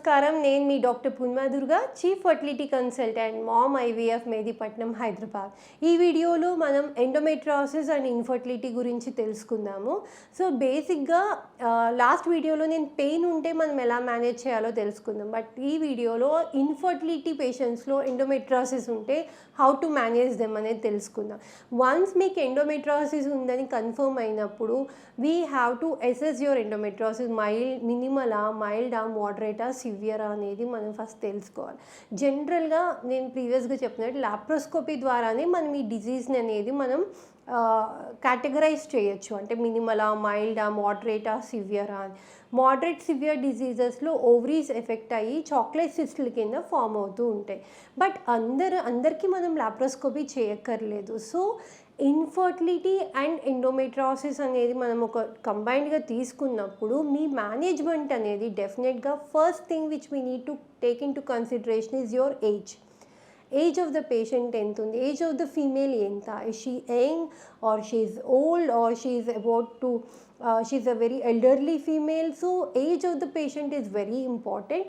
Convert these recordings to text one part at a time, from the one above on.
నమస్కారం. నేను మీ doctor Purnima Durga, chief fertility consultant, mom IVF, Mehdipatnam, Hyderabad. ఈ వీడియోలో మనం ఎండోమెట్రియోసిస్ అండ్ ఇన్ఫర్టిలిటీ గురించి తెలుసుకుందాము. సో బేసిక్గా లాస్ట్ వీడియోలో నేను పెయిన్ ఉంటే మనం ఎలా మేనేజ్ చేయాలో తెలుసుకుందాం. బట్ ఈ వీడియోలో ఇన్ఫర్టిలిటీ పేషెంట్స్లో ఎండోమెట్రియోసిస్ ఉంటే హౌ టు మేనేజ్ దెమ్ అనేది తెలుసుకుందాం. వన్స్ మీకు ఎండోమెట్రియోసిస్ ఉందని కన్ఫర్మ్ అయినప్పుడు we have to assess your endometriosis మినిమలా, మైల్డా, మోడరేటా, సివియరా అనేది మనం ఫస్ట్ తెలుసుకోవాలి. జనరల్గా నేను ప్రీవియస్గా చెప్పినట్టు లాప్రోస్కోపీ ద్వారానే మనం ఈ డిజీజ్ని అనేది మనం కేటగరైజ్ చేయొచ్చు. అంటే మినిమలా, మైల్డా, మోడరేటా, సివియరా అని. మోడరేట్ సివియర్ డిజీజెస్లో ఓవరీస్ ఎఫెక్ట్ అయ్యి చాక్లెట్ సిస్టుల కింద ఫామ్ అవుతూ ఉంటాయి. బట్ అందరికీ మనం లాప్రోస్కోపీ చేయక్కర్లేదు. సో ఇన్ఫర్టిలిటీ అండ్ ఎండోమెట్రియోసిస్ అనేది మనం ఒక కంబైన్డ్గా తీసుకున్నప్పుడు మీ మేనేజ్మెంట్ అనేది డెఫినెట్గా first thing which we need to take in to consideration is your age of the patient ఎంత ఉంది, ఏజ్ ఆఫ్ ద ఫీమేల్ ఎంత, is she young or she is old or she is about to she is a very elderly female. So age of the patient is very important.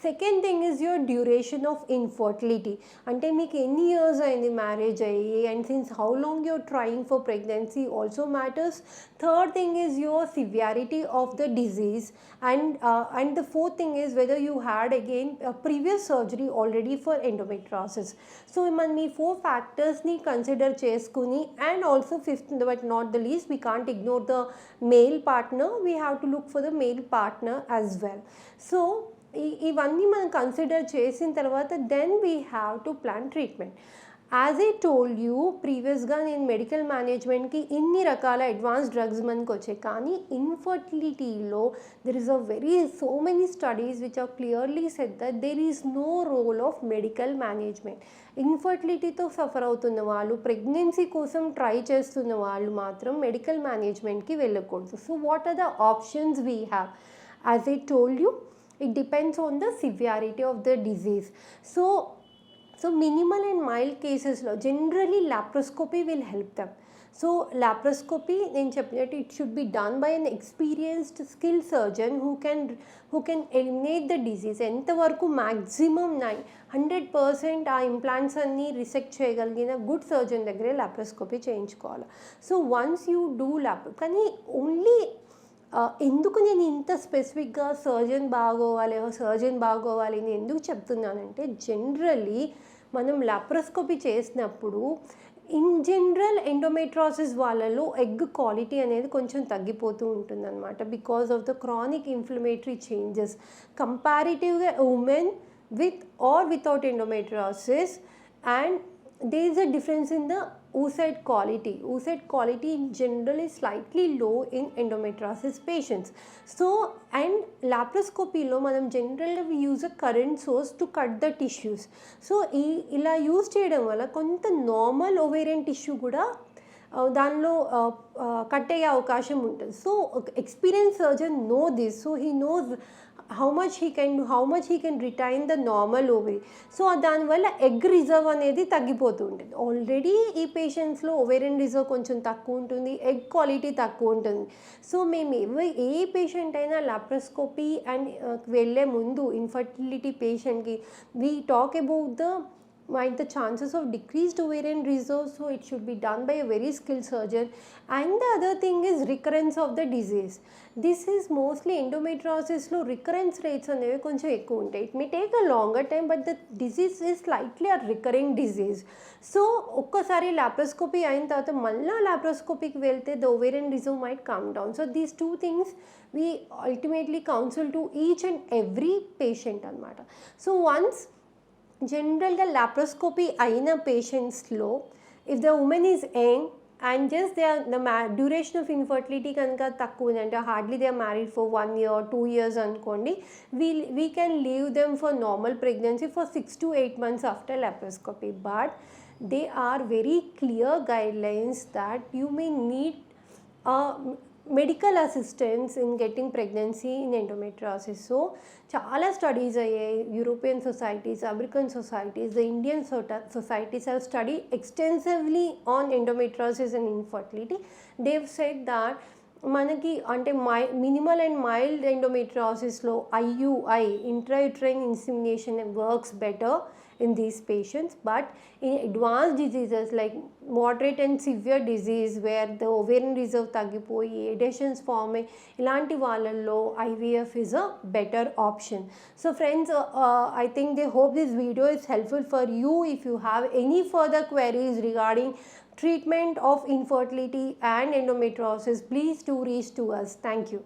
Second thing is your duration of infertility. Ante meeku enni years ayindi marriage ayi, and since how long you are trying for pregnancy also matters. Third thing is your severity of the disease, and the fourth thing is whether you had again a previous surgery already for endometriosis. So man mee four factors ni consider cheskuni, and also fifth but not the least, we can't ignore the male partner. We have to look for the male partner as well. So ఇవన్నీ మనం consider చేసిన తర్వాత then we have to plan treatment. As I told you ప్రీవియస్గా నేను medical మేనేజ్మెంట్కి ఇన్ని రకాల advance drugs మనకు వచ్చాయి. కానీ ఇన్ఫర్టిలిటీలో there is so many studies which are clearly said that there is no role of medical management. ఇన్ఫర్టిలిటీతో సఫర్ అవుతున్న వాళ్ళు, ప్రెగ్నెన్సీ కోసం ట్రై చేస్తున్న వాళ్ళు మాత్రం మెడికల్ మేనేజ్మెంట్కి వెళ్ళకూడదు. So what are the options we have? As I told you, it depends on the severity of the disease. So minimal and mild cases lo generally laparoscopy will help them. So laparoscopy నేను చెప్పినట్టు it should be done by an experienced skilled surgeon who can eliminate the disease. ఎంతవరకు maximum 100% ఆ implants అన్నీ resect చేయగలిగిన good surgeon దగ్గరే laparoscopy చేయించుకోవాలి. So once you do కానీ only ఎందుకు నేను ఇంత స్పెసిఫిక్గా సర్జన్ బాగోవాలి నేను ఎందుకు చెప్తున్నానంటే, జనరల్లీ మనం లాప్రోస్కోపీ చేసినప్పుడు ఇన్ జనరల్ ఎండోమెట్రియోసిస్ వాళ్ళలో ఎగ్ క్వాలిటీ అనేది కొంచెం తగ్గిపోతూ ఉంటుందన్నమాట, because of the chronic inflammatory changes. కంపారిటివ్గా women with or without endometriosis, and there is a difference in the oocyte quality. Oocyte quality in general is slightly low in endometriosis patients. So and laparoscopy lo manam generally we use a current source to cut the tissues. So ila use cheyadam valla konta normal ovarian tissue kuda దానిలో cut అయ్యే అవకాశం ఉంటుంది. So experience surgeon know this. So he knows how much he can retain the normal ovary. So దానివల్ల egg reserve అనేది తగ్గిపోతూ ఉంటుంది. Already ఈ పేషెంట్స్లో ovarian reserve కొంచెం తక్కువ ఉంటుంది, ఎగ్ క్వాలిటీ తక్కువ ఉంటుంది. సో మేము ఏ పేషెంట్ అయినా లాప్రోస్కోపీ అండ్ వెళ్ళే ముందు ఇన్ఫర్టిలిటీ పేషెంట్కి we talk about the chances of decreased ovarian reserve. So it should be done by a very skilled surgeon. And the other thing is recurrence of the disease. This is mostly endometriosis lo recurrence rates అనేవి కొంచెం ఎక్కువ ఉంటాయి. It may take a longer time, but the disease is slightly a recurring disease. So ఒక్కసారి laparoscopy అయిన తర్వాత మళ్ళీ లాప్రోస్కోపీకి వెళ్తే the ovarian reserve might come down. So these two things we ultimately counsel to each and every patient అన్నమాట. So once జనరల్గా laparoscopy అయిన పేషెంట్స్లో if the woman is young and just the duration of infertility కనుక తక్కువ ఉందంటే, hardly there are married for 1 year 2 years అనుకోండి, we can leave them for normal pregnancy for 6 to 8 months after laparoscopy. But there are very clear guidelines that you may need medical assistance in getting pregnancy in endometriosis. So చాలా studies అయ్యాయి. European societies, American societies, the Indian societies have study extensively on endometriosis and infertility. They've said that మనకి అంటే minimal and mild ఎండోమెట్రియాసిస్లో IUI intrauterine insemination works better in these patients, but in advanced diseases like moderate and severe disease where the ovarian reserve తగ్గిపోయి adhesions form ఇలాంటి వాళ్ళల్లో IVF is a better option. So friends, I think they hope this video is helpful for you. If you have any further queries regarding treatment of infertility and endometriosis, please do reach to us. Thank you.